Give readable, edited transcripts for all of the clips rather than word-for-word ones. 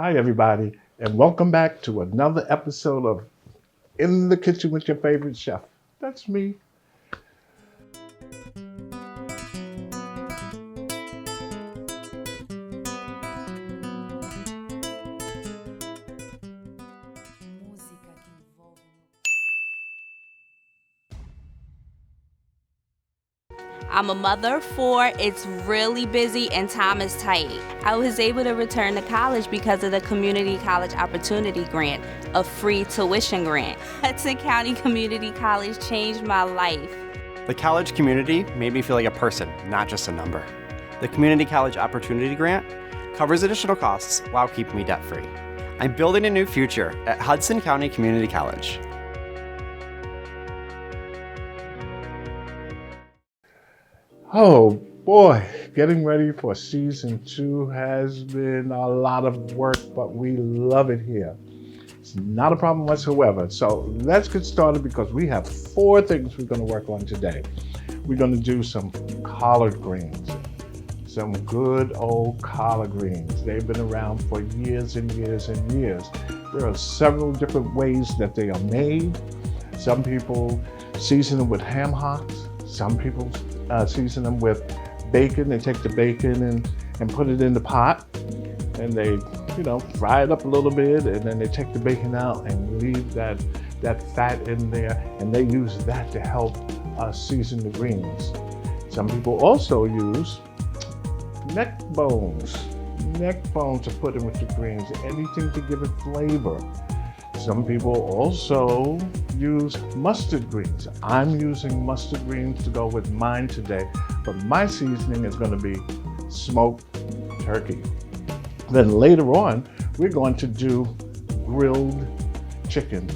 Hi, everybody, and welcome back to another episode of In the Kitchen with Your Favorite Chef. That's me. I'm a mother of 4, it's really busy and time is tight. I was able to return to college because of the Community College Opportunity Grant, a free tuition grant. Hudson County Community College changed my life. The college community made me feel like a person, not just a number. The Community College Opportunity Grant covers additional costs while keeping me debt-free. I'm building a new future at Hudson County Community College. Oh boy, getting ready for season 2 has been a lot of work, but we love it here. It's not a problem whatsoever. So let's get started because we have 4 things we're going to work on today. We're going to do some collard greens, some good old collard greens. They've been around for years and years and years. There are several different ways that they are made. Some people season them with ham hocks. Some people season them with bacon. They take the bacon and put it in the pot, and they, fry it up a little bit, and then they take the bacon out and leave that fat in there, and they use that to help season the greens. Some people also use neck bones to put in with the greens, anything to give it flavor. Some people also use mustard greens. I'm using mustard greens to go with mine today, but my seasoning is going to be smoked turkey. Then later on, we're going to do grilled chicken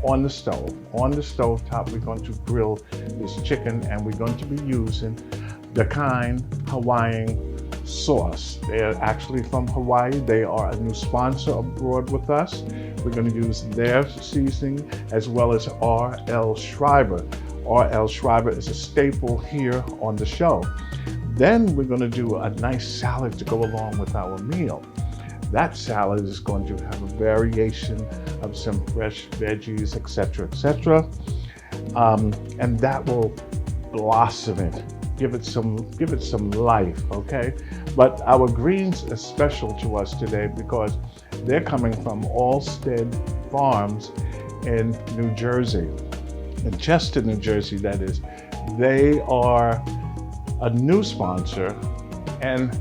on the stove. On the stove top, we're going to grill this chicken, and we're going to be using the kind Hawaiian sauce. They're actually from Hawaii. They are a new sponsor abroad with us. We're going to use their seasoning as well as R.L. Schreiber. R.L. Schreiber is a staple here on the show. Then we're going to do a nice salad to go along with our meal. That salad is going to have a variation of some fresh veggies, etc., etc. And that will blossom it. Give it some life, okay? But our greens are special to us today because they're coming from Alstede Farms in New Jersey, in Chester, New Jersey, that is. They are a new sponsor, and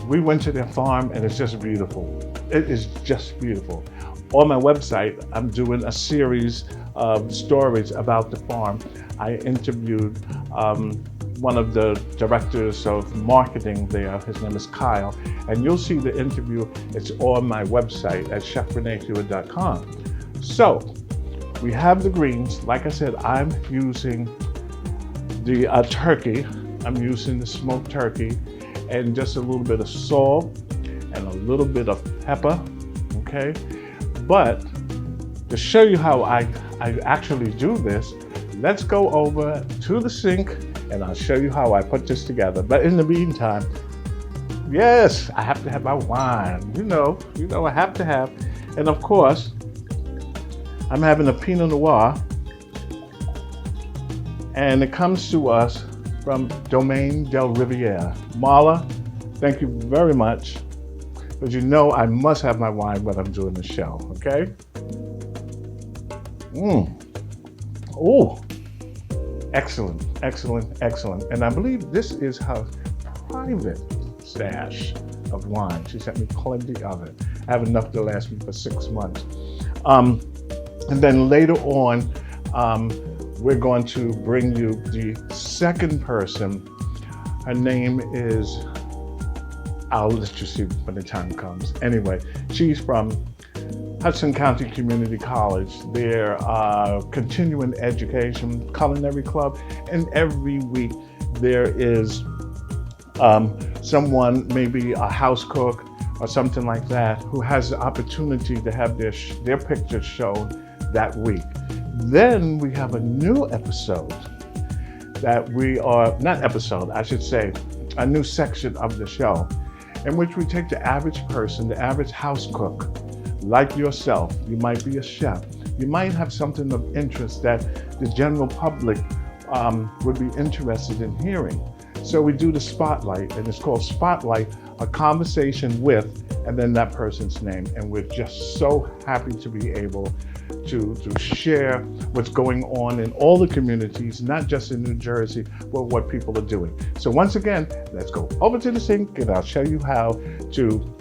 we went to their farm, and it's just beautiful. It is just beautiful. On my website, I'm doing a series of stories about the farm. I interviewed one of the directors of marketing there. His name is Kyle, and you'll see the interview. It's on my website at chefrenehewitt.com. So we have the greens. Like I said, I'm using the turkey. I'm using the smoked turkey and just a little bit of salt and a little bit of pepper, okay? But to show you how I actually do this, let's go over to the sink and I'll show you how I put this together. But in the meantime, yes, I have to have my wine. You know, I have to have. And of course, I'm having a Pinot Noir, and it comes to us from Domaine del Riviera. Marla, thank you very much. But I must have my wine when I'm doing the show, okay? Oh, excellent, excellent, excellent. And I believe this is her private stash of wine. She sent me plenty of it. I have enough to last me for 6 months. And then later on, we're going to bring you the second person. Her name is, I'll let you see when the time comes. Anyway, she's from Hudson County Community College. They're continuing education culinary club, and every week there is someone, maybe a house cook or something like that, who has the opportunity to have their pictures shown that week. Then we have a new episode that a new section of the show. in which we take the average person, the average house cook, like yourself. You might be a chef. You might have something of interest that the general public would be interested in hearing. So we do the spotlight, and it's called Spotlight, a conversation with, and then that person's name. And we're just so happy to be able to share what's going on in all the communities, not just in New Jersey, but what people are doing. So once again, let's go over to the sink and I'll show you how to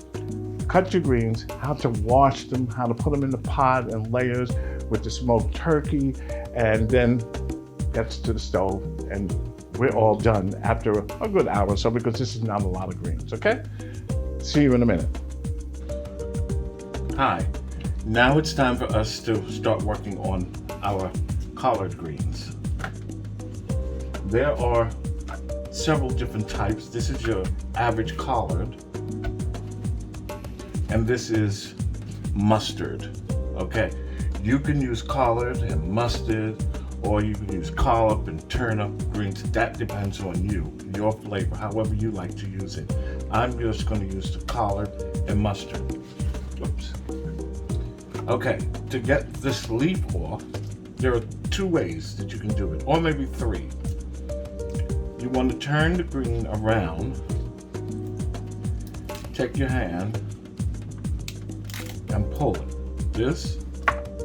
cut your greens, how to wash them, how to put them in the pot and layers with the smoked turkey, and then gets to the stove, and we're all done after a good hour or so, because this is not a lot of greens, okay? See you in a minute. Hi, now it's time for us to start working on our collard greens. There are several different types. This is your average collard, and this is mustard, okay? You can use collard and mustard, or you can use collard and turnip greens. That depends on you, your flavor, however you like to use it. I'm just going to use the collard and mustard. Oops. Okay, to get this leaf off, there are 2 ways that you can do it, or maybe 3. You want to turn the green around, take your hand, and pull it. This,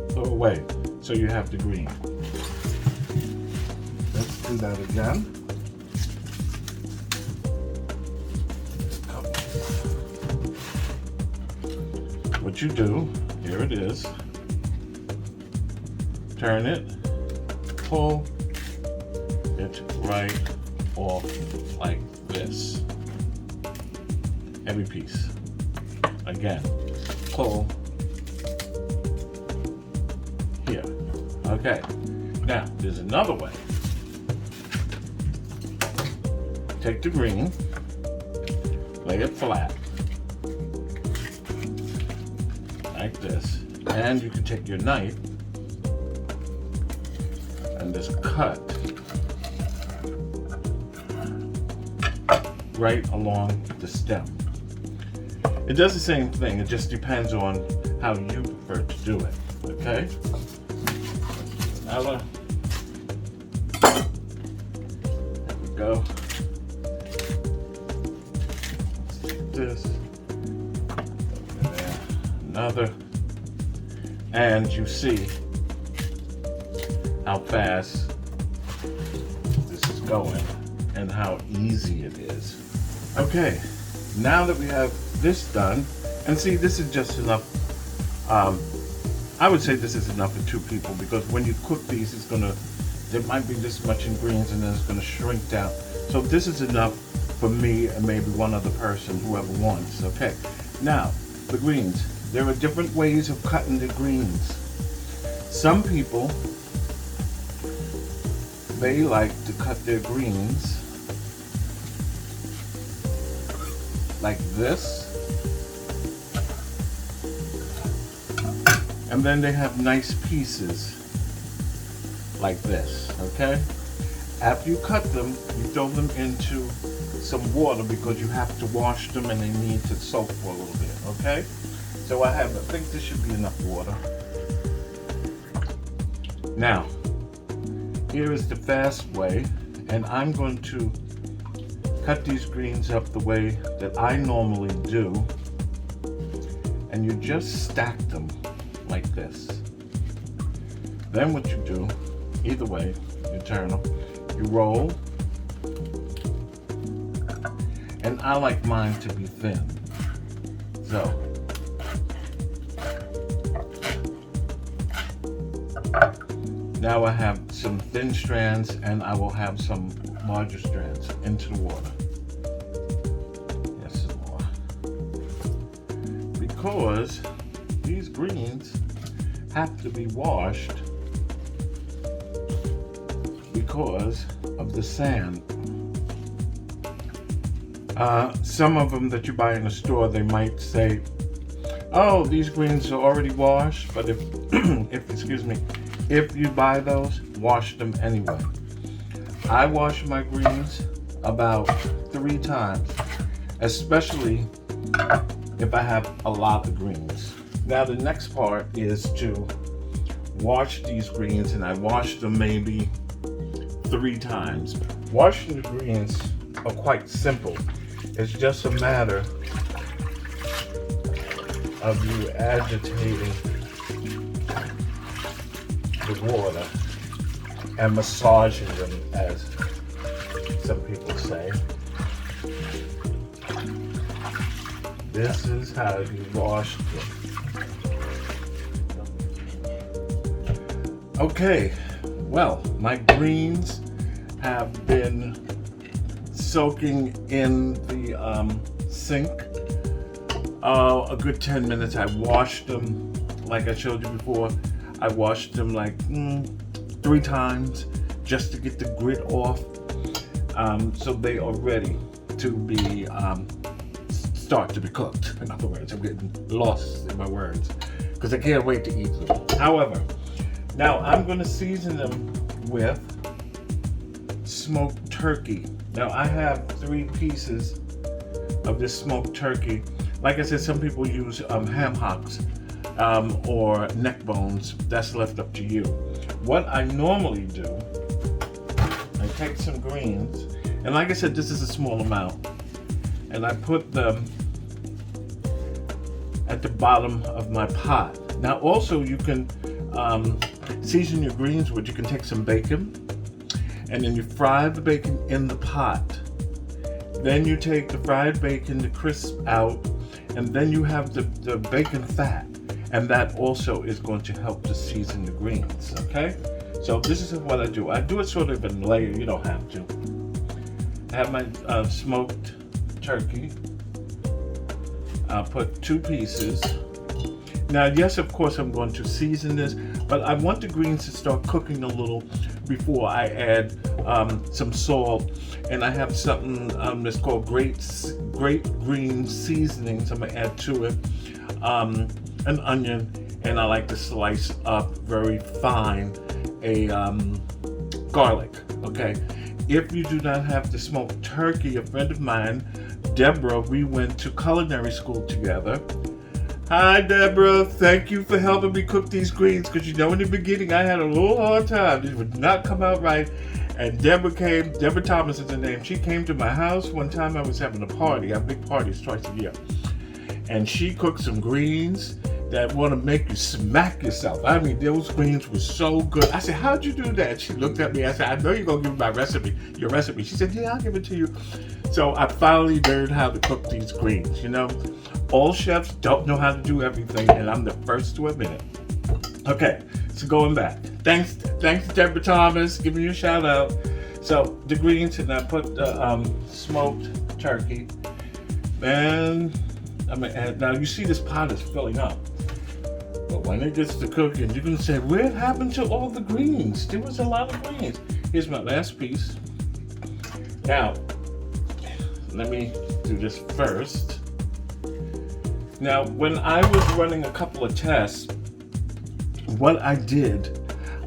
throw away, so you have the green. Let's do that again. What you do, here it is, turn it, pull it right off like this. Every piece. Again, pull here. Okay, now there's another way. Take the green, lay it flat, like this, and you can take your knife and just cut right along the stem. It does the same thing, it just depends on how you prefer to do it, okay? There we go. Let's take this, there, another, and you see how fast this is going and how easy it is. Okay, now that we have this done, and see, this is just enough. I would say this is enough for 2 people, because when you cook these, it's gonna, there might be this much in greens and then it's gonna shrink down. So this is enough for me and maybe one other person, whoever wants. Okay, now the greens. There are different ways of cutting the greens. Some people, they like to cut their greens like this, and then they have nice pieces like this, okay? After you cut them, you throw them into some water, because you have to wash them and they need to soak for a little bit, okay? So I think this should be enough water. Now, here is the fast way, and I'm going to cut these greens up the way that I normally do, and you just stack them like this. Then what you do, either way, you turn them, you roll, and I like mine to be thin. So, now I have some thin strands, and I will have some larger strands into the water. Yes, some more. Because these greens have to be washed because of the sand. Some of them that you buy in the store, they might say, oh, these greens are already washed, but if if you buy those, wash them anyway. I wash my greens about 3 times, especially if I have a lot of greens. Now the next part is to wash these greens, and I wash them maybe 3 times. Washing the greens are quite simple. It's just a matter of you agitating the water and massaging them, as some people say. This is how you wash them. Okay, well, my greens have been soaking in the sink a good 10 minutes. I washed them, like I showed you before. I washed them like 3 times just to get the grit off, so they are ready to be start to be cooked. In other words, I'm getting lost in my words because I can't wait to eat them. However, now I'm going to season them with smoked turkey. Now I have 3 pieces of this smoked turkey. Like I said, some people use ham hocks or neck bones. That's left up to you. What I normally do, I take some greens, and like I said, this is a small amount, and I put them at the bottom of my pot. Now also you can season your greens with, you can take some bacon, and then you fry the bacon in the pot. Then you take the fried bacon, the crisp out, and then you have the bacon fat, and that also is going to help to season the greens, okay? So this is what I do. I do it sort of in layer, you don't have to. I have my smoked turkey. I'll put 2 pieces. Now, yes, of course, I'm going to season this, but I want the greens to start cooking a little before I add some salt. And I have something that's called great green seasonings. I'm gonna add to it an onion, and I like to slice up very fine a garlic. Okay, if you do not have the smoked turkey, a friend of mine, Deborah, we went to culinary school together. Hi, Deborah. Thank you for helping me cook these greens, because you know in the beginning I had a little hard time. These would not come out right. And Deborah Thomas is her name. She came to my house one time. I was having a party. I have big parties twice a year. And she cooked some greens that want to make you smack yourself. I mean, those greens were so good. I said, how'd you do that? She looked at me. I said, I know you're going to give me your recipe. She said, yeah, I'll give it to you. So I finally learned how to cook these greens. You know, all chefs don't know how to do everything, and I'm the first to admit it. Okay, so going back. Thanks, Deborah Thomas, giving you a shout out. So the greens, and I put the smoked turkey. And I'm gonna add, now you see this pot is filling up. But when it gets to cooking, you're gonna say, what happened to all the greens? There was a lot of greens. Here's my last piece. Now, let me do this first. Now, when I was running a couple of tests, what I did,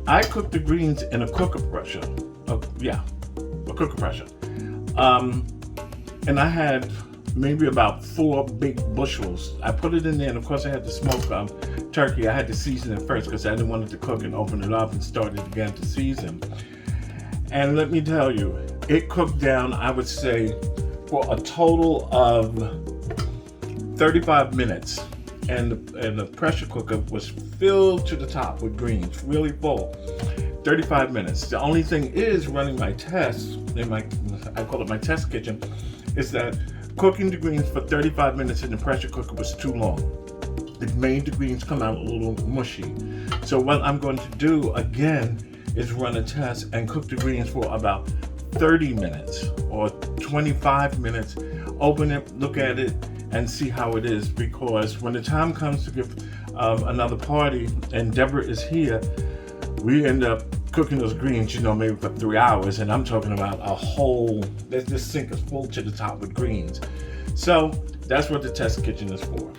I cooked the greens in a cooker pressure. A cooker pressure. And I had maybe about 4 big bushels. I put it in there, and of course I had to smoke turkey. I had to season it first because I didn't want it to cook and open it up and start it again to season. And let me tell you, it cooked down, I would say, for a total of 35 minutes. And the pressure cooker was filled to the top with greens, really full. 35 minutes. The only thing is, running my tests in I call it my test kitchen, is that cooking the greens for 35 minutes in the pressure cooker was too long. It made the greens come out a little mushy. So what I'm going to do again is run a test and cook the greens for about 30 minutes or 25 minutes. Open it, look at it, and see how it is, because when the time comes to give another party and Deborah is here, we end up cooking those greens, you know, maybe for 3 hours, and I'm talking about a whole, this sink is full to the top with greens. So that's what the test kitchen is for.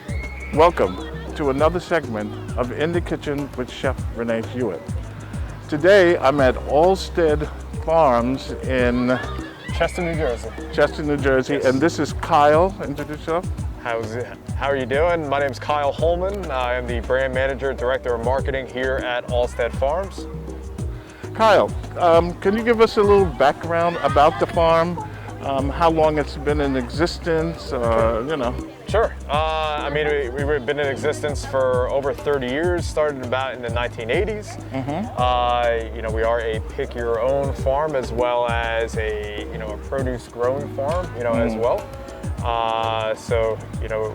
Welcome to another segment of In the Kitchen with Chef Renee Hewitt. Today I'm at Alstede Farms in Chester, New Jersey. Chester, New Jersey, Yes. and this is Kyle. Introduce yourself. How are you doing? My name is Kyle Holman. I am the brand manager, director of marketing here at Alstede Farms. Kyle, can you give us a little background about the farm? How long it's been in existence, Sure. I mean, we've been in existence for over 30 years, started about in the 1980s. We are a pick your own farm as well as a produce growing farm, as well.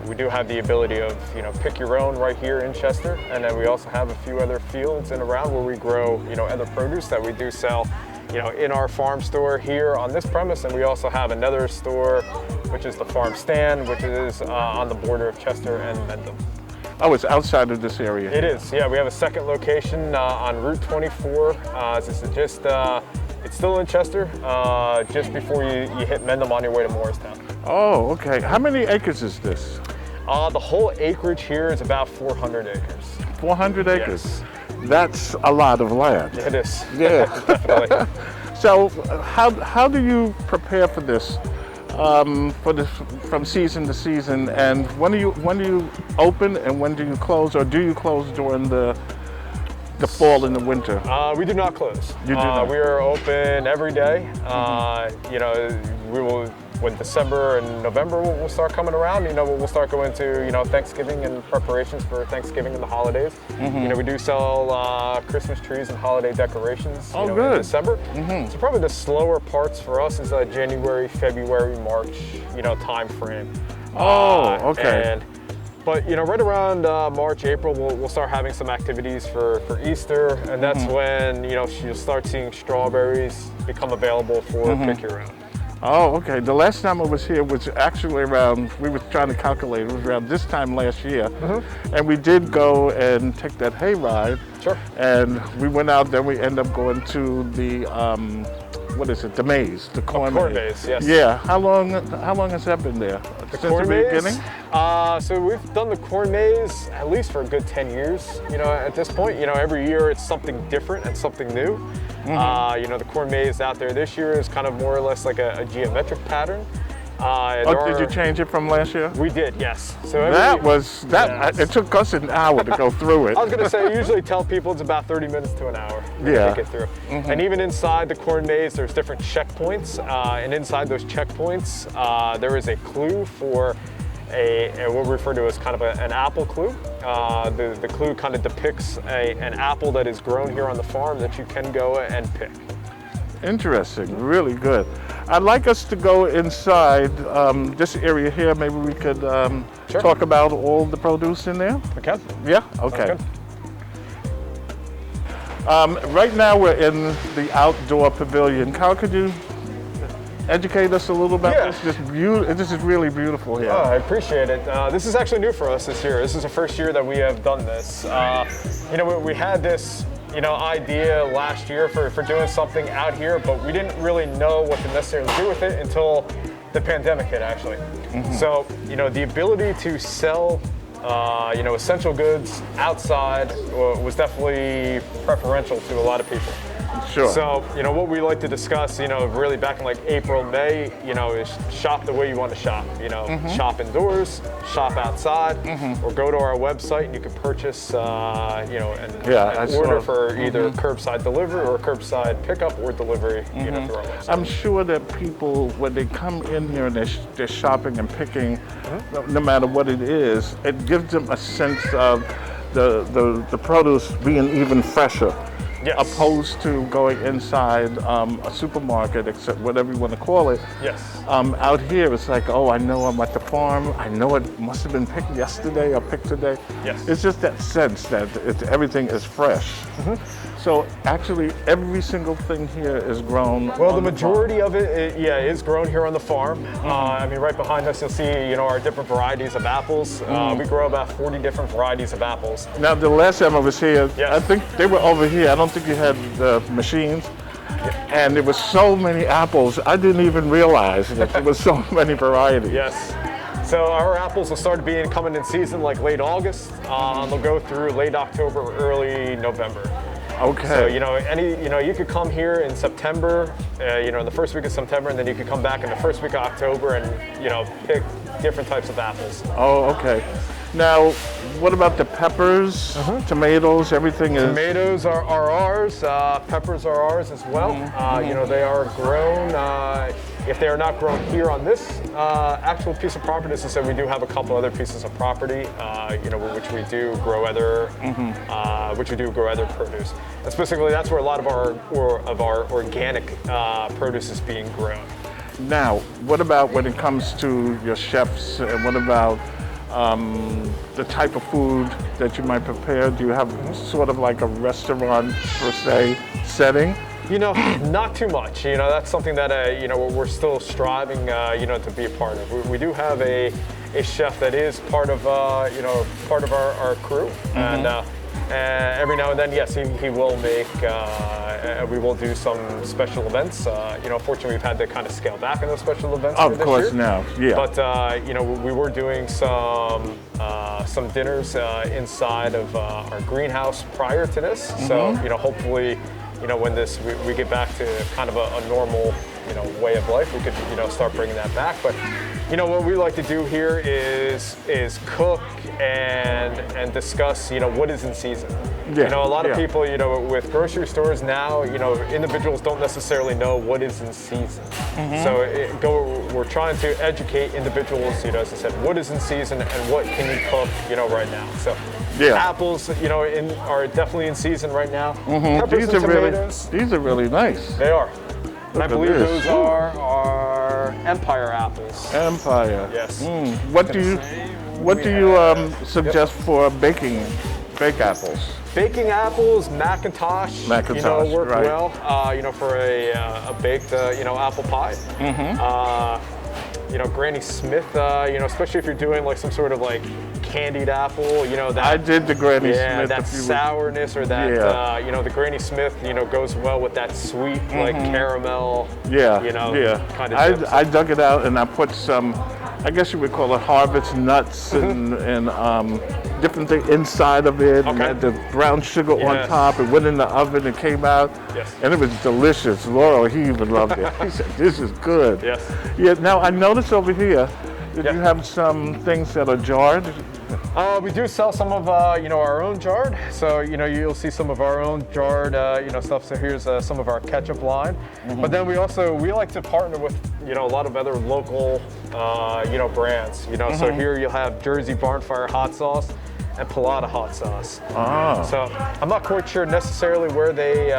We do have the ability of, pick your own right here in Chester. And then we also have a few other fields in around where we grow, other produce that we do sell, in our farm store here on this premise. And we also have another store, which is the farm stand, which is on the border of Chester and Mendham. Oh, it's outside of this area. It is, yeah. We have a second location on Route 24. This is just, it's still in Chester, just before you hit Mendham on your way to Morristown. Oh, okay. How many acres is this? The whole acreage here is about 400 acres. 400 acres? Yes. That's a lot of land. It is. Yeah. Definitely. So how do you prepare for this, from season to season? And when do you open and when do you close, or do you close during the fall and the winter? We do not close. You do not? We are open every day. We will, when December and November will start coming around, we'll start going to, Thanksgiving and preparations for Thanksgiving and the holidays. We do sell Christmas trees and holiday decorations in December. So probably the slower parts for us is January, February, March, time frame. Oh, okay. But right around March, April, we'll start having some activities for Easter, and that's when you'll start seeing strawberries become available for pick your own. Oh, okay. The last time I was here was actually around, we were trying to calculate, it was around this time last year. And we did go and take that hay ride. Sure. And we went out, then we ended up going to the, the maize, the corn maze, yes. Yeah. How long has that been there? The Since corn the maze? beginning? So we've done the corn maze at least for a good 10 years, at this point. Every year it's something different and something new. The corn maze out there this year is kind of more or less like a geometric pattern. Did you change it from last year? We did, yes. So it took us an hour to go through it. I was going to say, I usually tell people it's about 30 minutes to an hour to get through. And even inside the corn maze, there's different checkpoints. And inside those checkpoints, there is a clue for what we refer to as kind of an apple clue. The clue kind of depicts an apple that is grown here on the farm that you can go and pick. Interesting, really good. I'd like us to go inside this area here. Maybe we could talk about all the produce in there. We can. Yeah, okay. Right now we're in the outdoor pavilion. Kyle, could you educate us a little about this? This is really beautiful here. Oh, I appreciate it. This is actually new for us this year. This is the first year that we have done this. We had this idea last year for doing something out here, but we didn't really know what to necessarily do with it until the pandemic hit, actually. So, the ability to sell, essential goods outside was definitely preferential to a lot of people. Sure. So, what we like to discuss, really back in like April, May, is shop the way you want to shop. Shop indoors, shop outside, or go to our website and you can purchase, and order for either curbside delivery or curbside pickup or delivery, through our website. I'm sure that people, when they come in here and they're shopping and picking, no matter what it is, it gives them a sense of the produce being even fresher. Yes. Opposed to going inside a supermarket, except whatever you want to call it. Yes. Out here, it's like, oh, I know I'm at the farm. I know it must have been picked yesterday or picked today. Yes. It's just that sense that everything is fresh. So actually, every single thing here is grown. Well, the majority of it, is grown here on the farm. Right behind us, you'll see, our different varieties of apples. We grow about 40 different varieties of apples. Now, the last time I was here, I think they were over here. I don't think you had the machines. And there were so many apples, I didn't even realize that there were so many varieties. Yes. So our apples will start coming in season like late August. They'll go through late October, early November. Okay. So, you could come here in September, in the first week of September, and then you could come back in the first week of October and, pick different types of apples. Oh, okay. Now, what about the peppers, tomatoes, everything is? Tomatoes are ours, peppers are ours as well. You know, they are grown. If they are not grown here on this actual piece of property, as I said, we do have a couple other pieces of property, you know, which we do grow other, produce. And specifically, that's where a lot of our organic produce is being grown. Now, what about when it comes to your chefs, and what about the type of food that you might prepare? Do you have sort of like a restaurant per se setting? You know, not too much. You know, that's something that you know, we're still striving, you know, to be a part of. We do have a chef that is part of you know, part of our crew, and every now and then, yes, he will make. We will do some special events. You know, fortunately, we've had to kind of scale back on those special events. Of course, now, yeah. But you know, we were doing some dinners inside of our greenhouse prior to this. So you know, hopefully, you know, when we get back to kind of a normal, you know, way of life, we could, you know, start bringing that back. But you know, what we like to do here is cook and discuss, you know, what is in season. Yeah, you know, a lot of yeah. people, you know, with grocery stores now, you know, individuals don't necessarily know what is in season. So we're trying to educate individuals, you know, as I said, what is in season and what can you cook, you know, right now. So Yeah. apples, you know, are definitely in season right now. These Peppers and tomatoes, are really nice. they are. And I at believe this. those are Empire apples. Empire. Yes. What do you suggest for baked apples? Baking apples, Macintosh, you know, Macintosh, work right. well, you know, for a baked, you know, apple pie. You know, Granny Smith, you know, especially if you're doing like some sort of like candied apple, you know, that. I did the Granny Yeah, Smith. that sourness or that, Yeah. you know, the Granny Smith, you know, goes well with that sweet, like caramel, Yeah, you know, yeah. kind of dip. I dug it out and I put some, I guess you would call it harvest nuts and different things inside of it. And Okay. had the brown sugar on Yes. top. It went in the oven and came out. Yes. And it was delicious. Laurel, he even loved it. He said, this is good. Yes. Yeah, now I noticed over here that Yeah. you have some things that are jarred. We do sell some of, you know, our own jarred. So, you know, you'll see some of our own jarred, you know, stuff. So here's some of our ketchup line. But then we like to partner with, you know, a lot of other local, you know, brands. You know, so here you'll have Jersey Barnfire hot sauce and Pilata hot sauce. Oh. So I'm not quite sure necessarily where they,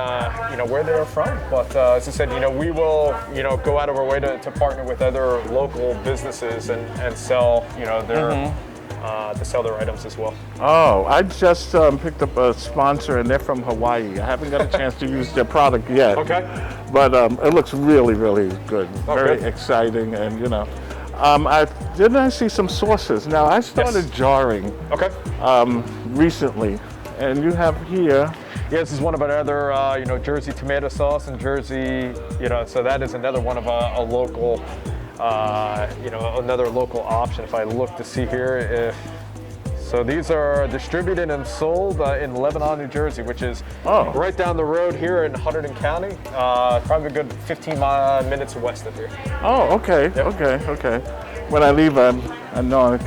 you know, where they are from. But as I said, you know, we will, you know, go out of our way to partner with other local businesses and sell, you know, their. To sell their items as well. Oh, I just picked up a sponsor and they're from Hawaii. I haven't got a chance to use their product yet. Okay. But it looks really, really good. Very good. exciting, and you know. I see some sauces. Now I started jarring Okay. recently, and you have here. Yeah, this is one of our other, you know, Jersey tomato sauce and Jersey, you know, so that is another one of a local, you know, another local option. If I look to see here, so these are distributed and sold in Lebanon, New Jersey, which is right down the road here in Hunterdon County, probably a good 15 minutes west of here. Oh, okay, Yep. okay. When I leave, I know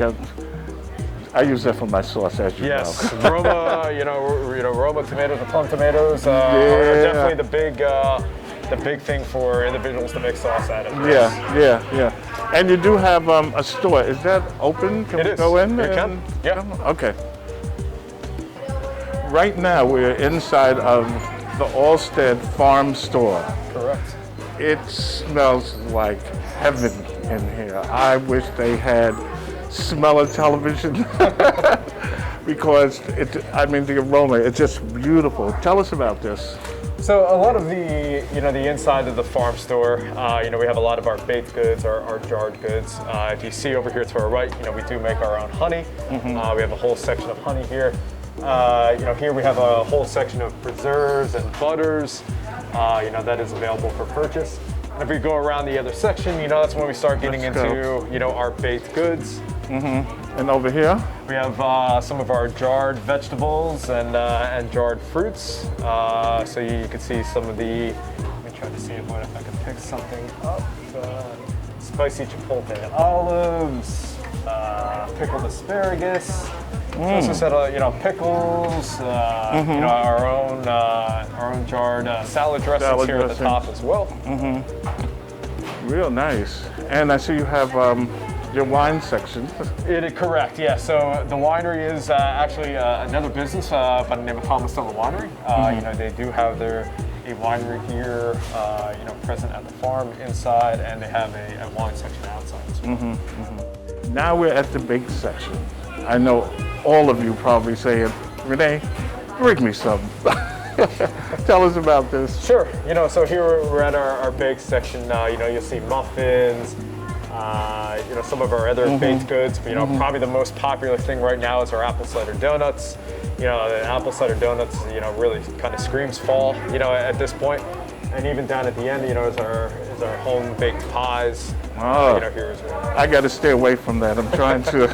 I use that for my sauce, as you Yes, know. Roma, you know, Roma tomatoes, the plum tomatoes are definitely the big thing for individuals to make sauce out of. Yeah. And you do have a store. Is that open? Can we go in? You can. Yeah. Okay. Right now we're inside of the Alstede Farms store. Correct. It smells like heaven in here. I wish they had smell of television because the aroma, it's just beautiful. Tell us about this. So a lot of the, you know, the inside of the farm store, you know, we have a lot of our baked goods, our jarred goods. If you see over here to our right, you know, we do make our own honey. We have a whole section of honey here. You know, here we have a whole section of preserves and butters, you know, that is available for purchase. And if we go around the other section, you know, that's when we start getting into, you know, our baked goods. And over here? We have some of our jarred vegetables and jarred fruits. So you can see some of the, let me try to see if I can pick something up. Spicy chipotle olives. pickled asparagus. So it's just pickles. Our own jarred salad dressings here at the top as well. Real nice. And I see you have your wine section. Correct, yeah. So the winery is actually another business by the name of Palmastella Winery. They do have a winery here, present at the farm inside, and they have a wine section outside as well. Now we're at the bake section. I know all of you probably saying, Renee, bring me some. Tell us about this. Sure. So here we're at our bake section. You'll see muffins, some of our other baked goods. But, probably the most popular thing right now is our apple cider donuts. The apple cider donuts, really kind of screams fall, at this point. And even down at the end, is our home baked pies. Here as well. I got to stay away from that. I'm trying to.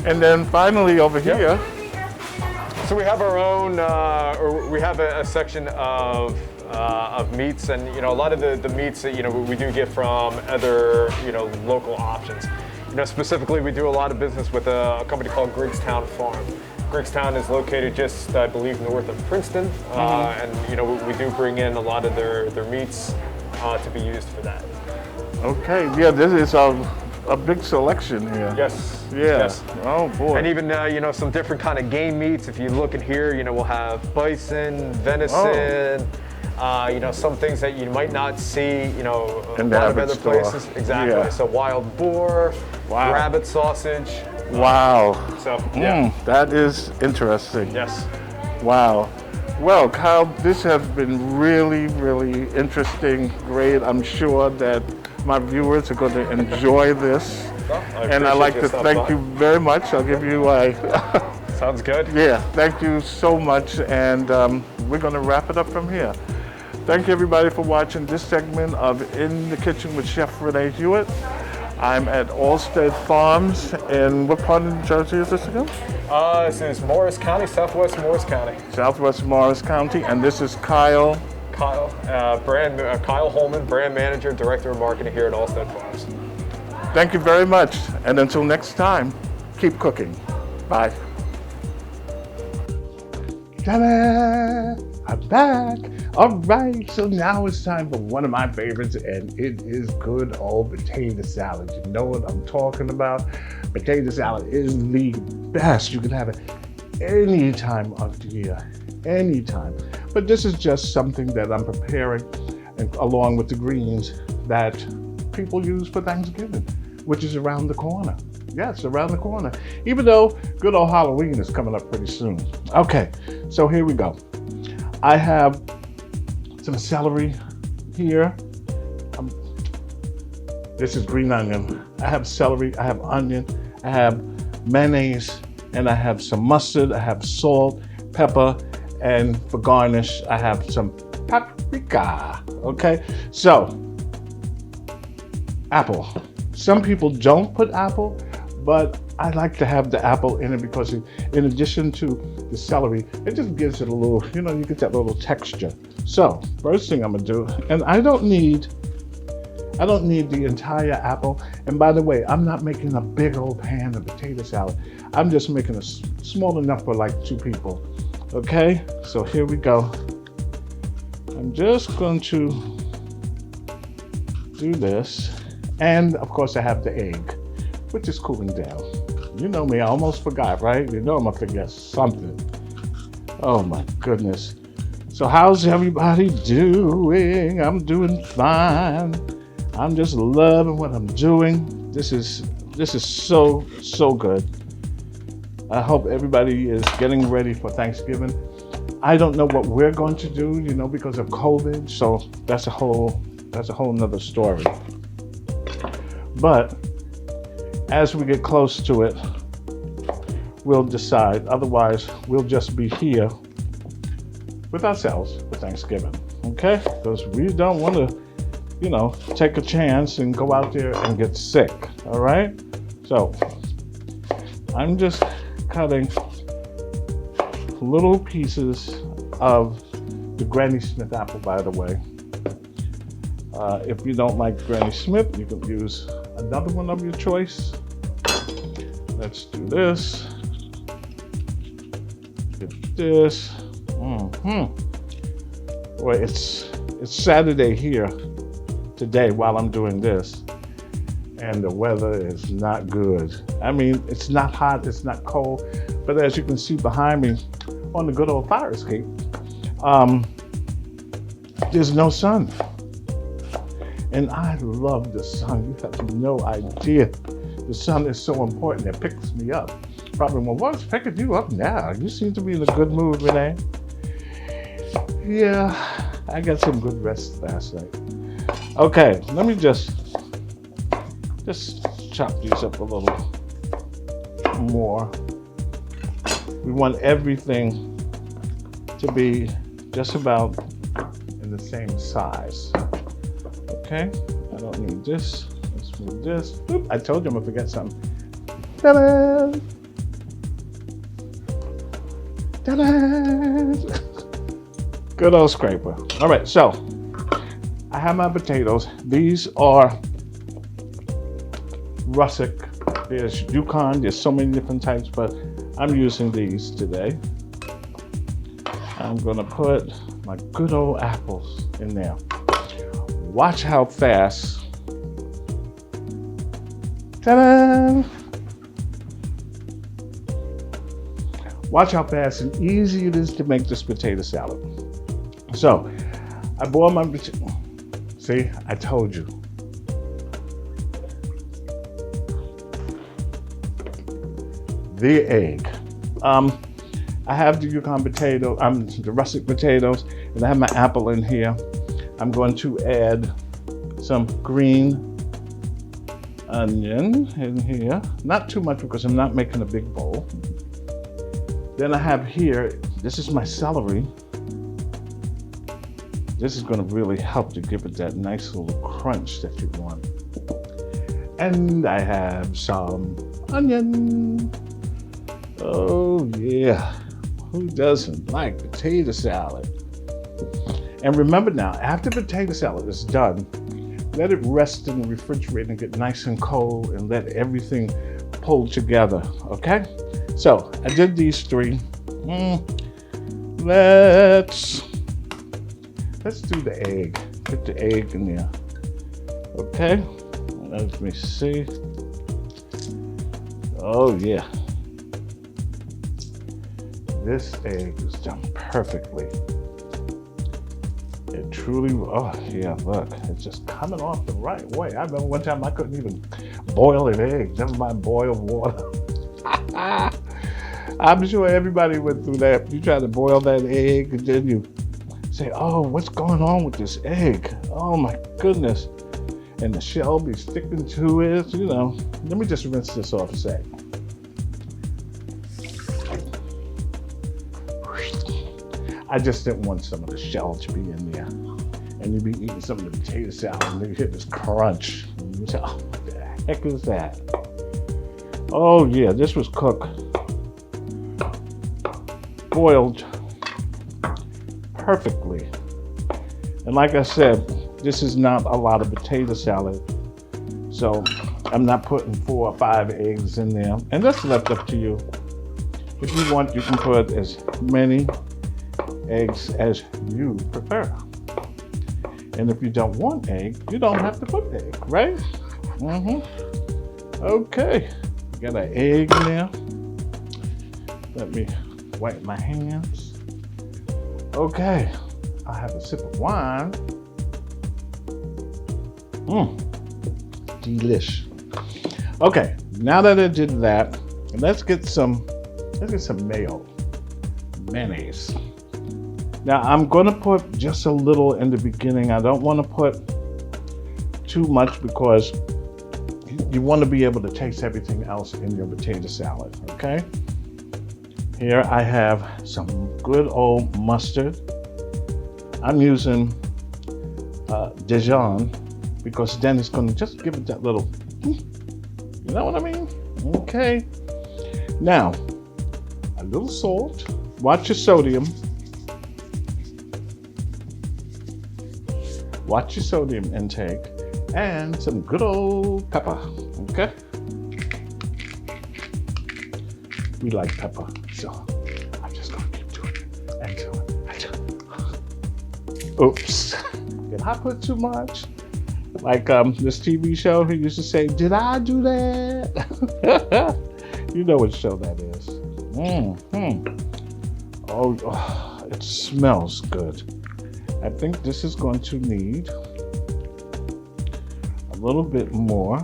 And then finally over here. So we have our own, we have a section of meats, and a lot of the meats that we do get from other local options. Specifically, we do a lot of business with a company called Griggstown Farm. Griggstown is located just, I believe, north of Princeton, and we do bring in a lot of their meats to be used for that. Okay, yeah, this is a big selection here. Yes. Yeah. Yes. Oh boy. And even some different kind of game meats. If you look in here, we'll have bison, venison. Some things that you might not see, a lot of other places. Exactly. Yeah. So wild boar, rabbit sausage. Wow. So yeah. That is interesting. Yes. Wow. Well, Kyle, this has been really, really interesting, great. I'm sure that my viewers are going to enjoy this. And I'd like to thank you very much. I'll give you a... Sounds good. Yeah, thank you so much. And we're going to wrap it up from here. Thank you, everybody, for watching this segment of In the Kitchen with Chef Renee Hewitt. I'm at Alstede Farms. And what part of New Jersey is this again? This is Morris County, Southwest Morris County. Southwest Morris County. And this is Kyle. Kyle Holman, brand manager, director of marketing here at Alstede Farms. Thank you very much. And until next time, keep cooking. Bye. Ta-da! I'm back. All right, so now it's time for one of my favorites, and it is good old potato salad. You know what I'm talking about? Potato salad is the best. You can have it any time of the year, anytime. But this is just something that I'm preparing, and along with the greens that people use for Thanksgiving, which is around the corner. Yes, around the corner. Even though good old Halloween is coming up pretty soon. Okay, so here we go. I have some celery here. This is green onion. I have celery, I have onion, I have mayonnaise, and I have some mustard, I have salt, pepper, and for garnish, I have some paprika. Okay, so apple. Some people don't put apple, but I like to have the apple in it because in addition to the celery, it just gives it a little, you get that little texture. So first thing I'm gonna do, and I don't need the entire apple. And by the way, I'm not making a big old pan of potato salad. I'm just making a small enough for like 2 people. Okay, so here we go. I'm just going to do this. And of course I have the egg, which is cooling down. You know me, I almost forgot, right? You know I'm gonna forget something. Oh my goodness. So how's everybody doing? I'm doing fine. I'm just loving what I'm doing. This is so good. I hope everybody is getting ready for Thanksgiving. I don't know what we're going to do, because of COVID. So that's a whole nother story. But as we get close to it, we'll decide. Otherwise, we'll just be here with ourselves for Thanksgiving, okay? Because we don't want to, take a chance and go out there and get sick, all right? So I'm just cutting little pieces of the Granny Smith apple, by the way. If you don't like Granny Smith, you can use another one of your choice. let's do this. Get this. Boy, it's Saturday here today while I'm doing this, and the weather is not good. I mean, it's not hot, it's not cold, but as you can see behind me on the good old fire escape, there's no sun. And I love the sun. You have no idea. The sun is so important. It picks me up. Probably, well, what's picking you up now? You seem to be in a good mood, Renee. Yeah, I got some good rest last night. Okay, let me just chop these up a little more. We want everything to be just about in the same size. Okay, I don't need this. Let's move this. Oop, I told you I'm gonna forget something. Ta-da! Ta-da! Good old scraper. All right, so I have my potatoes. These are russet. There's Yukon. There's so many different types, but I'm using these today. I'm gonna put my good old apples in there. Watch how fast. Ta-da! Watch how fast and easy it is to make this potato salad. So, I boil my potato. See, I told you. The egg. I have the Yukon potato, the russet potatoes, and I have my apple in here. I'm going to add some green onion in here. Not too much because I'm not making a big bowl. Then I have here, this is my celery. This is going to really help to give it that nice little crunch that you want. And I have some onion. Oh yeah, who doesn't like potato salad? And remember now, after potato salad is done, let it rest in the refrigerator and get nice and cold and let everything pull together, okay? So I did these three. Let's do the egg. Put the egg in there, okay? Let me see. Oh yeah. This egg is done perfectly. It truly, oh yeah, look, it's just coming off the right way. I remember one time I couldn't even boil an egg, never mind boil water. I'm sure everybody went through that. You try to boil that egg and then you say, oh, what's going on with this egg? Oh my goodness. And the shell be sticking to it, you know. Let me just rinse this off a sec. I just didn't want some of the shell to be in there. And you'd be eating some of the potato salad and then you hit this crunch. And you say, oh, what the heck is that? Oh yeah, this was cooked, boiled perfectly. And like I said, this is not a lot of potato salad. So I'm not putting 4 or 5 eggs in there. And that's left up to you. If you want, you can put as many eggs as you prefer. And if you don't want egg, you don't have to put egg, right? Okay, got an egg in there. Let me wipe my hands. Okay, I have a sip of wine. Delish. Okay, now that I did that, let's get some mayonnaise. Now I'm gonna put just a little in the beginning. I don't wanna put too much because you wanna be able to taste everything else in your potato salad, okay? Here I have some good old mustard. I'm using Dijon because then it's gonna just give it that little, you know what I mean? Okay. Now, a little salt. Watch your sodium. Watch your sodium intake. And some good old pepper, okay? we like pepper. So I'm just gonna keep doing it and doing it. Oops. Did I put too much? Like this TV show who used to say, did I do that? You know what show that is. Oh, it smells good. I think this is going to need a little bit more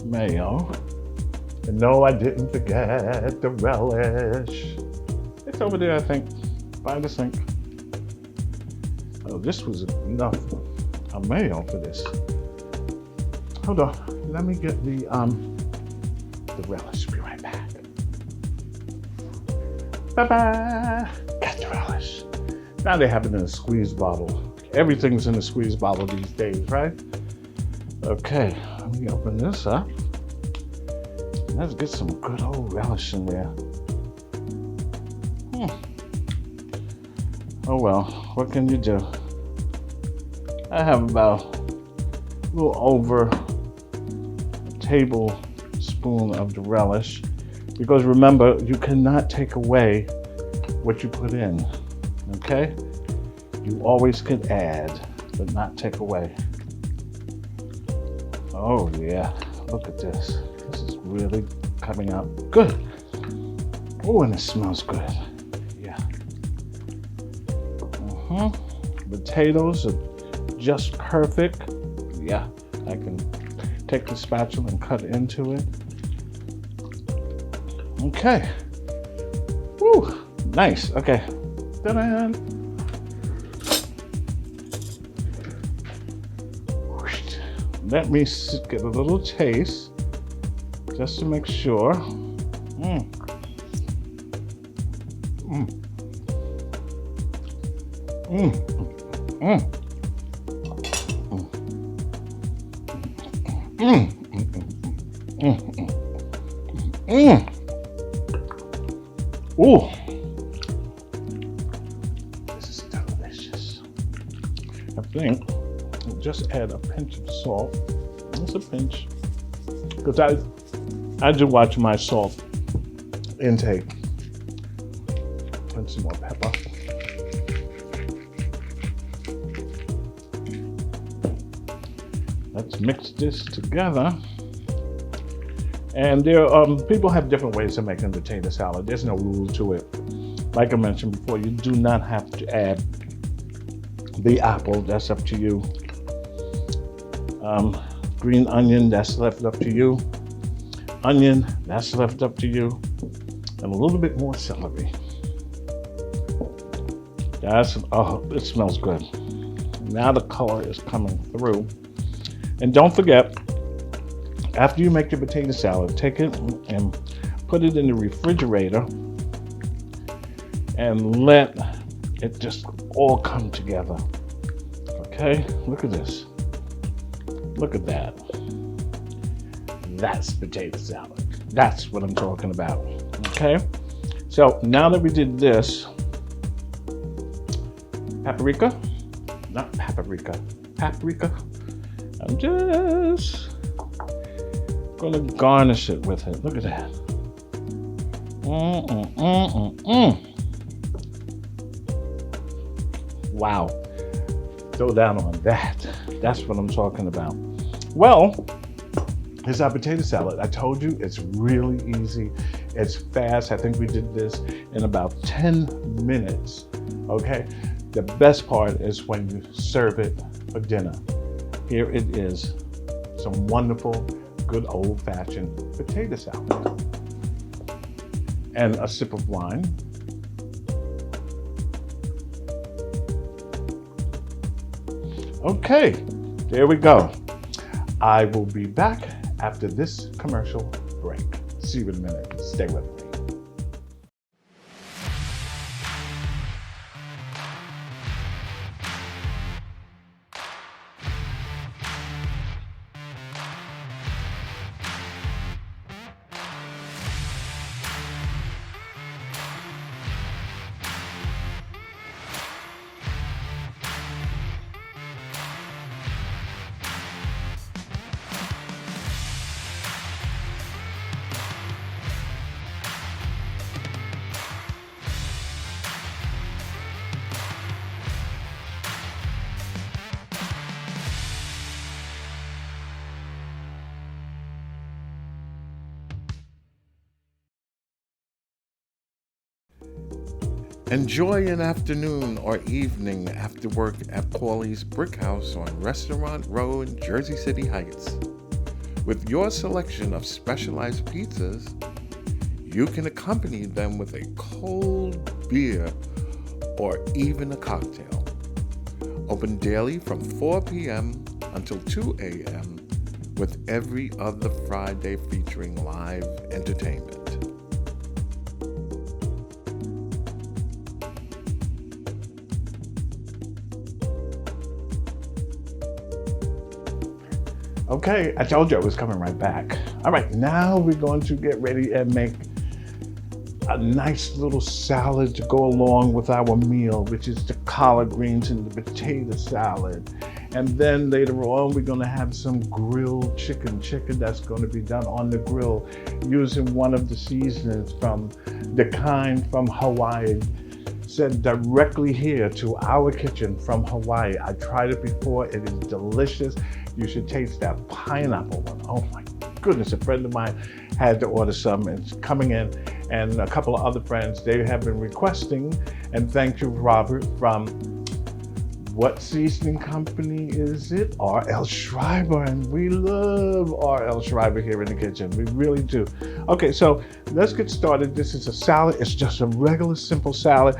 mayo. And no, I didn't forget the relish. It's over there, I think, by the sink. Oh, this was enough mayo for this. Hold on, let me get the relish. Be right back. Bye-bye. Got the relish. Now they have it in a squeeze bottle. Everything's in a squeeze bottle these days, right? Okay, let me open this up. Let's get some good old relish in there. Oh well, what can you do? I have about a little over a tablespoon of the relish, because remember, you cannot take away what you put in, okay? You always can add, but not take away. Oh yeah, look at this. This is really coming out good. Oh, and it smells good. Yeah. Potatoes are just perfect. Yeah, I can take the spatula and cut into it. Okay. Woo, nice. Okay. Ta-da! Let me get a little taste just to make sure. Ooh, this is delicious. I think I'll just add a pinch of salt. Just a pinch, because I do watch my salt intake. Put some more pepper. Let's mix this together. And there, people have different ways of making potato salad. There's no rule to it. Like I mentioned before, you do not have to add the apple. That's up to you. Green onion, that's left up to you. Onion, that's left up to you. And a little bit more celery. It smells good. Now the color is coming through. And don't forget, after you make your potato salad, take it and put it in the refrigerator and let it just all come together. Okay, look at this. Look at that. That's potato salad. That's what I'm talking about. Okay, so now that we did this, paprika. I'm just gonna garnish it with it. Look at that. Wow. Throw down on that. That's what I'm talking about. Well, here's our potato salad. I told you it's really easy. It's fast. I think we did this in about 10 minutes. Okay. The best part is when you serve it for dinner. Here it is. Some wonderful, good old-fashioned potato salad. And a sip of wine. Okay, there we go. I will be back after this commercial break. See you in a minute. Stay with me. Enjoy an afternoon or evening after work at Paulie's Brick House on Restaurant Row in Jersey City Heights. With your selection of specialized pizzas, you can accompany them with a cold beer or even a cocktail. Open daily from 4 p.m. until 2 a.m. with every other Friday featuring live entertainment. Okay, I told you I was coming right back. All right, now we're going to get ready and make a nice little salad to go along with our meal, which is the collard greens and the potato salad. And then later on, we're gonna have some grilled chicken that's gonna be done on the grill using one of the seasonings from the kind from Hawaii, sent directly here to our kitchen from Hawaii. I tried it before, it is delicious. You should taste that pineapple one. Oh my goodness, a friend of mine had to order some and it's coming in, and a couple of other friends, they have been requesting, and thank you, Robert, from what seasoning company is it? R.L. Schreiber, and we love R.L. Schreiber here in the kitchen. We really do. Okay, so let's get started. This is a salad. It's just a regular simple salad.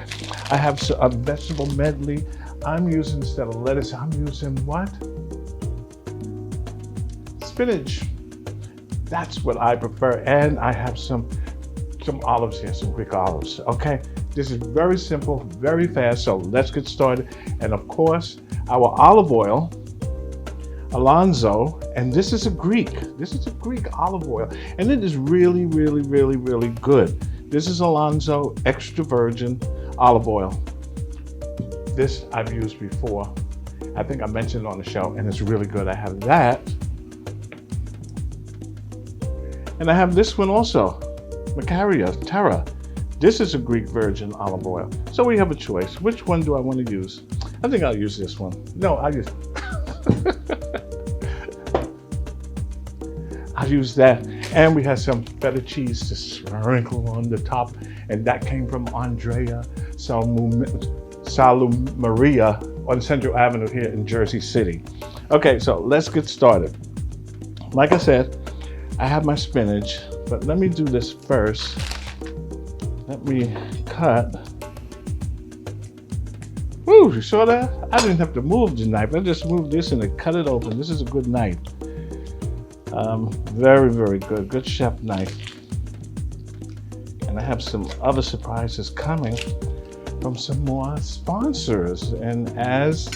I have a vegetable medley. I'm using, instead of lettuce, I'm using what? Spinach. That's what I prefer. And I have some olives here, some Greek olives. Okay, this is very simple, very fast. So let's get started. And of course, our olive oil, Alonzo, and this is a Greek olive oil. And it is really, really, really, really good. This is Alonzo extra virgin olive oil. This I've used before. I think I mentioned it on the show, and it's really good. I have that. And I have this one also, Macaria Terra. This is a Greek virgin olive oil. So we have a choice. Which one do I want to use? I think I'll use this one. No, I'll use that. And we have some feta cheese to sprinkle on the top. And that came from Andrea Salumaria on Central Avenue here in Jersey City. Okay, so let's get started. Like I said, I have my spinach, but let me do this first. Let me cut. Woo, you saw that? I didn't have to move the knife. I just moved this and it cut it open. This is a good knife. Very, very good. Good chef knife. And I have some other surprises coming from some more sponsors. And as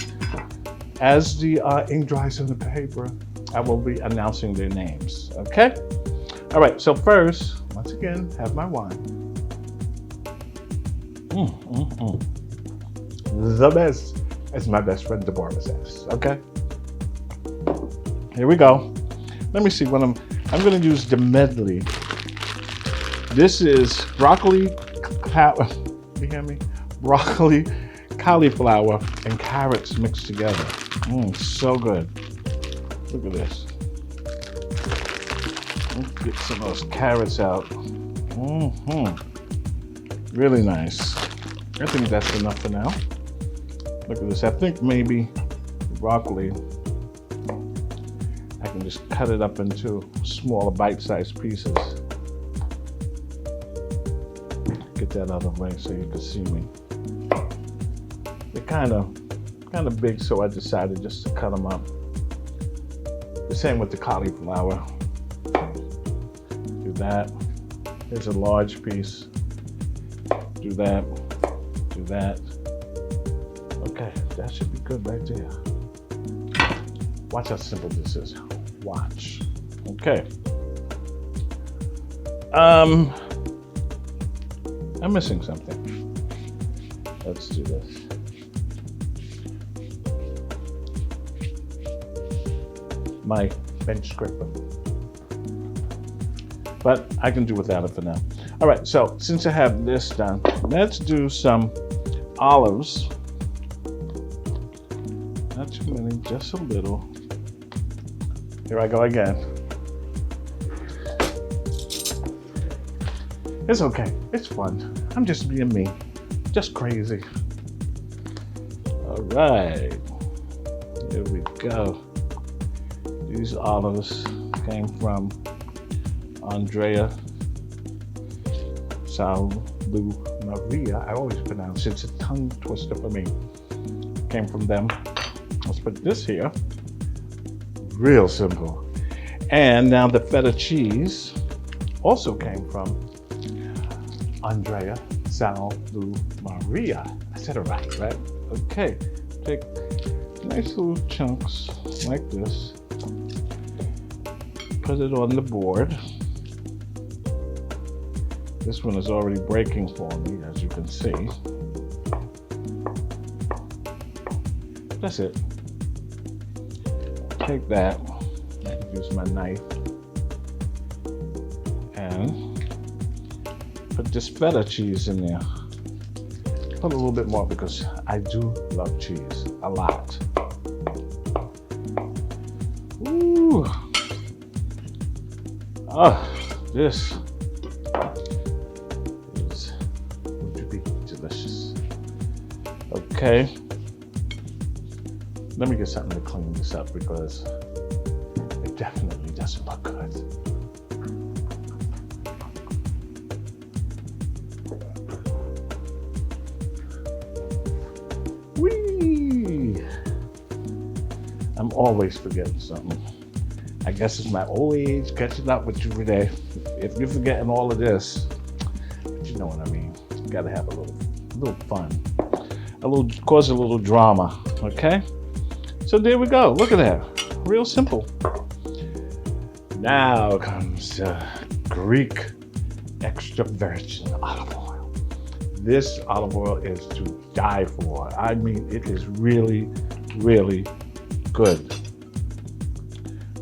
the ink dries on the paper, I will be announcing their names, okay? All right, so first, once again, have my wine. The best, as my best friend Deborah says, okay? Here we go. Let me see what I'm gonna use the medley. This is broccoli, you hear me? Broccoli, cauliflower, and carrots mixed together. So good. Look at this. Let's get some of those carrots out. Really nice. I think that's enough for now. Look at this. I think maybe broccoli, I can just cut it up into smaller bite-sized pieces. Get that out of the way so you can see me. They're kind of big, so I decided just to cut them up. The same with the cauliflower. Do that. Here's a large piece. Do that. Do that. Okay, that should be good right there. Watch how simple this is. Watch. Okay. I'm missing something. Let's do this. My bench scraper. But I can do without it for now. All right, so since I have this done, let's do some olives. Not too many, just a little. Here I go again. It's okay, it's fun. I'm just being me. Just crazy. All right, here we go. These olives came from Andrea Salou Maria. I always pronounce it. It's a tongue twister for me. Came from them. Let's put this here. Real simple. And now the feta cheese also came from Andrea Salou Maria. I said it right? Okay. Take nice little chunks like this. Put it on the board. This one is already breaking for me, as you can see. That's it. Take that, use my knife, and put this feta cheese in there. Put a little bit more because I do love cheese a lot. Ooh. This is going to be delicious. Okay. Let me get something to clean this up because it definitely doesn't look good. Whee! I'm always forgetting something. I guess it's my old age catching up with you today. If you're forgetting all of this, but you know what I mean. You gotta have a little fun. Cause a little drama, okay? So there we go. Look at that. Real simple. Now comes Greek extra virgin olive oil. This olive oil is to die for. I mean, it is really, really good.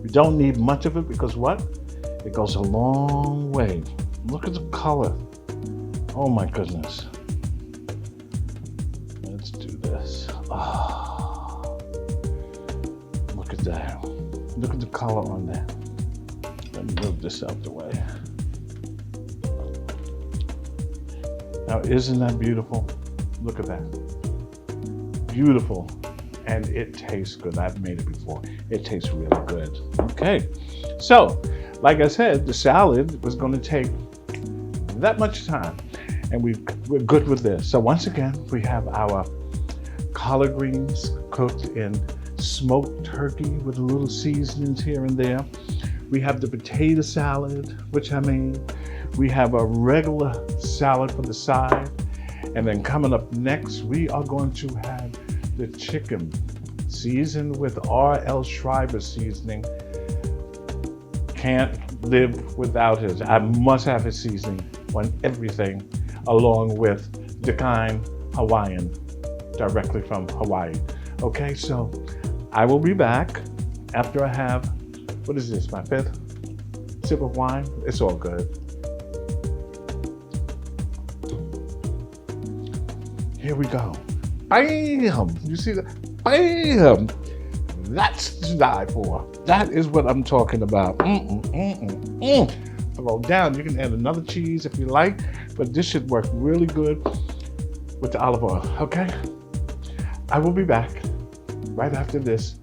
We don't need much of it because what? It goes a long way. Look at the color. Oh my goodness. Let's do this. Oh, look at that. Look at the color on that. Let me move this out the way. Now, isn't that beautiful? Look at that. Beautiful. And it tastes good. I've made it before. It tastes really good. Okay. So, like I said, the salad was going to take that much time. And we're good with this. So once again, we have our collard greens cooked in smoked turkey with a little seasonings here and there. We have the potato salad, which I made. We have a regular salad for the side. And then coming up next, we are going to have the chicken seasoned with R.L. Schreiber seasoning. Can't live without his. I must have his seasoning on everything, along with the kind Hawaiian, directly from Hawaii. Okay, so I will be back after I have, what is this, my 5th sip of wine? It's all good. Here we go. Bam! You see that? Bam! That's to die for. That is what I'm talking about. Throw down. You can add another cheese if you like, but this should work really good with the olive oil, okay? I will be back right after this.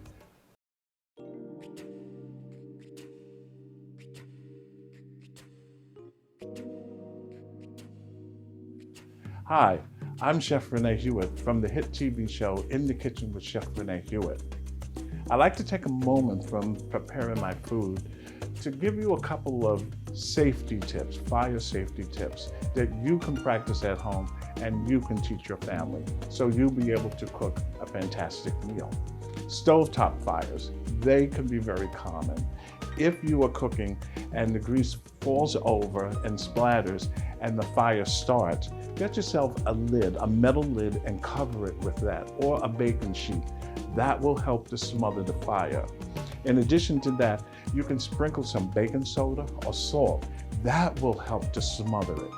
Hi, I'm Chef Renee Hewitt from the hit TV show In the Kitchen with Chef Renee Hewitt. I like to take a moment from preparing my food to give you a couple of safety tips, fire safety tips that you can practice at home and you can teach your family so you'll be able to cook a fantastic meal. Stovetop fires, they can be very common. If you are cooking and the grease falls over and splatters and the fire starts, get yourself a lid, a metal lid, and cover it with that, or a baking sheet. That will help to smother the fire. In addition to that, you can sprinkle some baking soda or salt. That will help to smother it.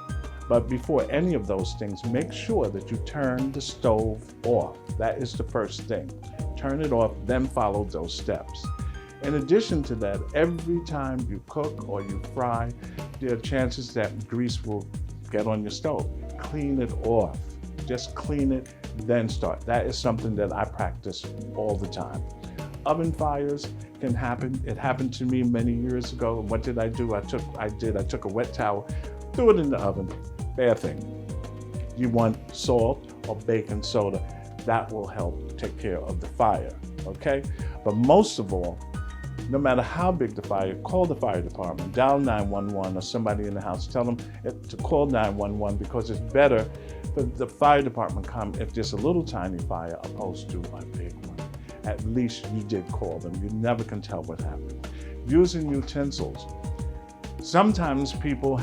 But before any of those things, make sure that you turn the stove off. That is the first thing. Turn it off, then follow those steps. In addition to that, every time you cook or you fry, there are chances that grease will get on your stove. Clean it off. Just clean it, then start. That is something that I practice all the time. Oven fires can happen. It happened to me many years ago. What did I do? I took a wet towel, threw it in the oven. Bad thing. You want salt or baking soda. That will help take care of the fire, okay? But most of all, no matter how big the fire, call the fire department, dial 911 or somebody in the house, tell them to call 911 because it's better for the fire department come if there's a little tiny fire opposed to a big one. At least you did call them. You never can tell what happened. Using utensils. Sometimes people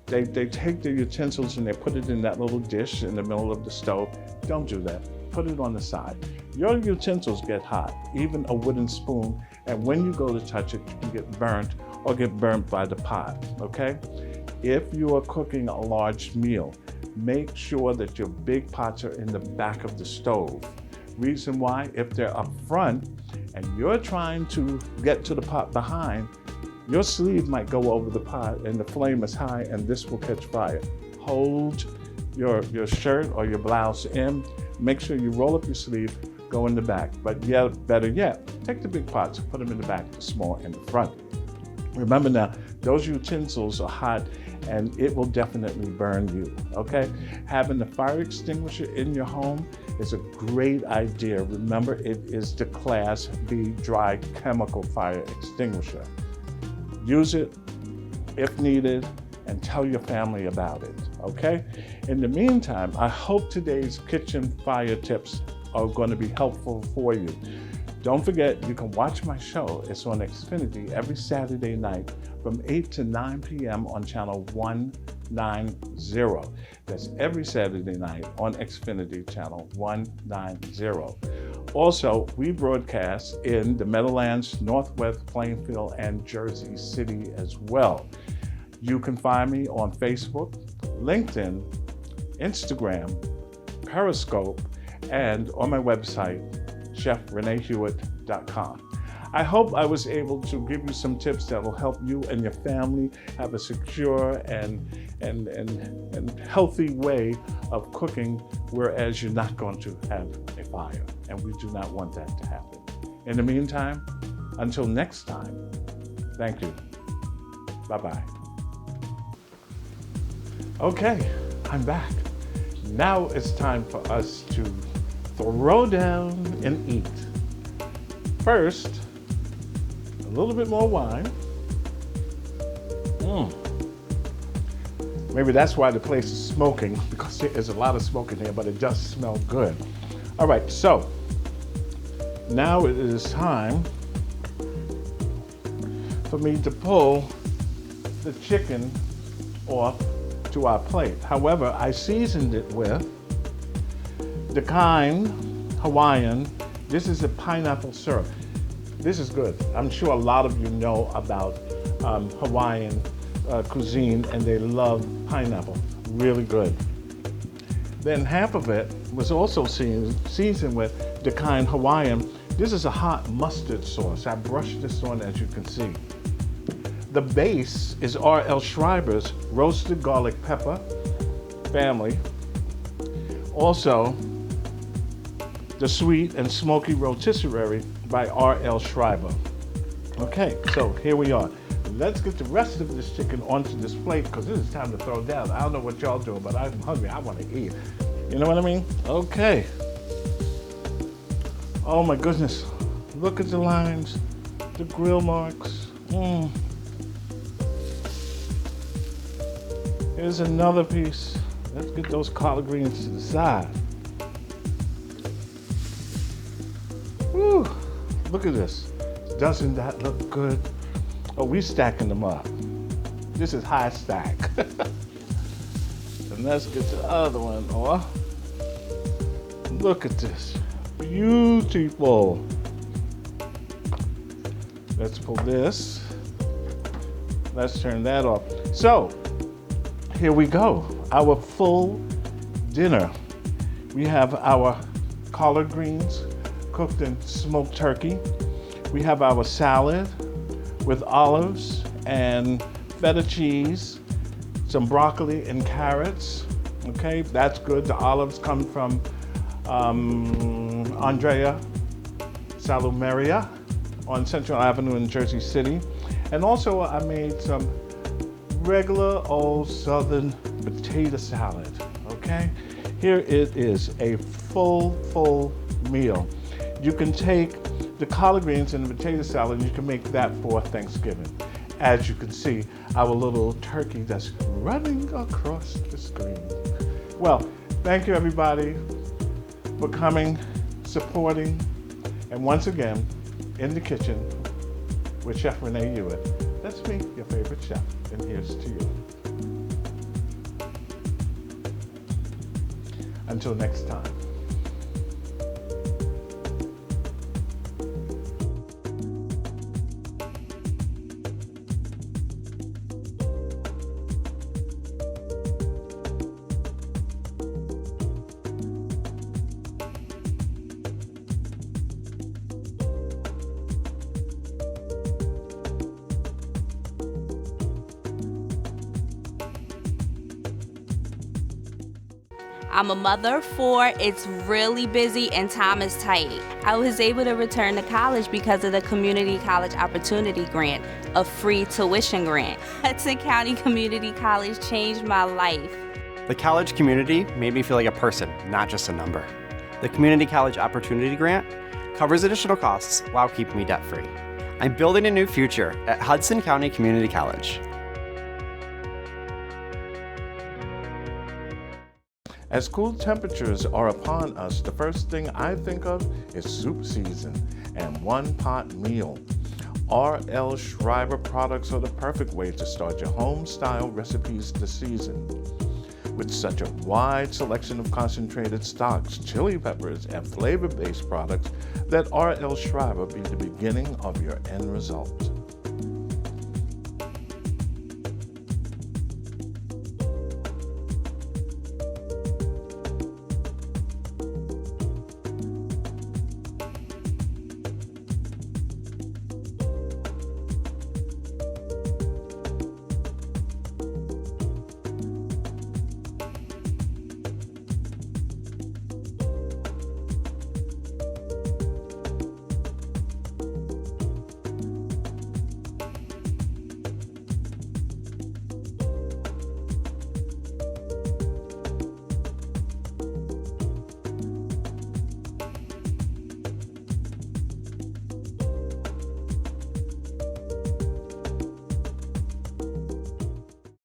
they take the utensils and they put it in that little dish in the middle of the stove. Don't do that. Put it on the side. Your utensils get hot, even a wooden spoon, and when you go to touch it, you can get burnt or get burnt by the pot, okay? If you are cooking a large meal, make sure that your big pots are in the back of the stove. Reason why, if they're up front and you're trying to get to the pot behind, your sleeve might go over the pot and the flame is high and this will catch fire. Hold your shirt or your blouse in. Make sure you roll up your sleeve, go in the back. But better yet, take the big pots, put them in the back, the small in the front. Remember now, those utensils are hot and it will definitely burn you, okay? Having the fire extinguisher in your home is a great idea. Remember, it is the Class B dry chemical fire extinguisher. Use it if needed and tell your family about it, okay? In the meantime, I hope today's kitchen fire tips are going to be helpful for you. Don't forget, you can watch my show. It's on Xfinity every Saturday night from 8 to 9 p.m. on channel 190. That's every Saturday night on Xfinity channel 190. Also, we broadcast in the Meadowlands, Northwest Plainfield, and Jersey City as well. You can find me on Facebook, LinkedIn, Instagram, Periscope, and on my website, chefrenehewitt.com. I hope I was able to give you some tips that will help you and your family have a secure and healthy way of cooking, whereas you're not going to have a fire. And we do not want that to happen. In the meantime, until next time, thank you. Bye-bye. Okay, I'm back. Now it's time for us to throw down and eat. First, a little bit more wine. Maybe that's why the place is smoking, because there is a lot of smoke in here, but it does smell good. All right, so now it is time for me to pull the chicken off to our plate. However, I seasoned it with the kind Hawaiian. This is a pineapple syrup. This is good. I'm sure a lot of you know about Hawaiian cuisine and they love pineapple. Really good. Then half of it was also seasoned with the kind Hawaiian. This is a hot mustard sauce. I brushed this on, as you can see. The base is R.L. Schreiber's roasted garlic pepper family. Also, the sweet and smoky rotisserie by R.L. Schreiber. Okay, so here we are. Let's get the rest of this chicken onto this plate because this is time to throw down. I don't know what y'all doing, but I'm hungry. I want to eat. You know what I mean? Okay. Oh my goodness. Look at the lines, the grill marks. Here's another piece. Let's get those collard greens to the side. Woo! Look at this. Doesn't that look good? Oh, we stacking them up. This is high stack. And let's get the other one off. Look at this. Beautiful. Let's pull this. Let's turn that off. So, here we go. Our full dinner. We have our collard greens cooked in smoked turkey. We have our salad with olives and feta cheese, some broccoli and carrots, Okay, that's good. The olives come from Andrea Salumeria on Central Avenue in Jersey City. And also I made some regular old Southern potato salad, okay? Here it is, a full meal. You can take the collard greens and the potato salad and you can make that for Thanksgiving. As you can see, our little turkey that's running across the screen. Well, thank you everybody for coming, supporting, and once again, in the kitchen with Chef Renee Hewitt. That's me, your favorite chef, and here's to you. Until next time. I'm a mother of 4, it's really busy and time is tight. I was able to return to college because of the Community College Opportunity Grant, a free tuition grant. Hudson County Community College changed my life. The college community made me feel like a person, not just a number. The Community College Opportunity Grant covers additional costs while keeping me debt-free. I'm building a new future at Hudson County Community College. As cool temperatures are upon us, the first thing I think of is soup season and one-pot meal. R.L. Schreiber products are the perfect way to start your home-style recipes this season. With such a wide selection of concentrated stocks, chili peppers, and flavor-based products, let R.L. Schreiber be the beginning of your end result.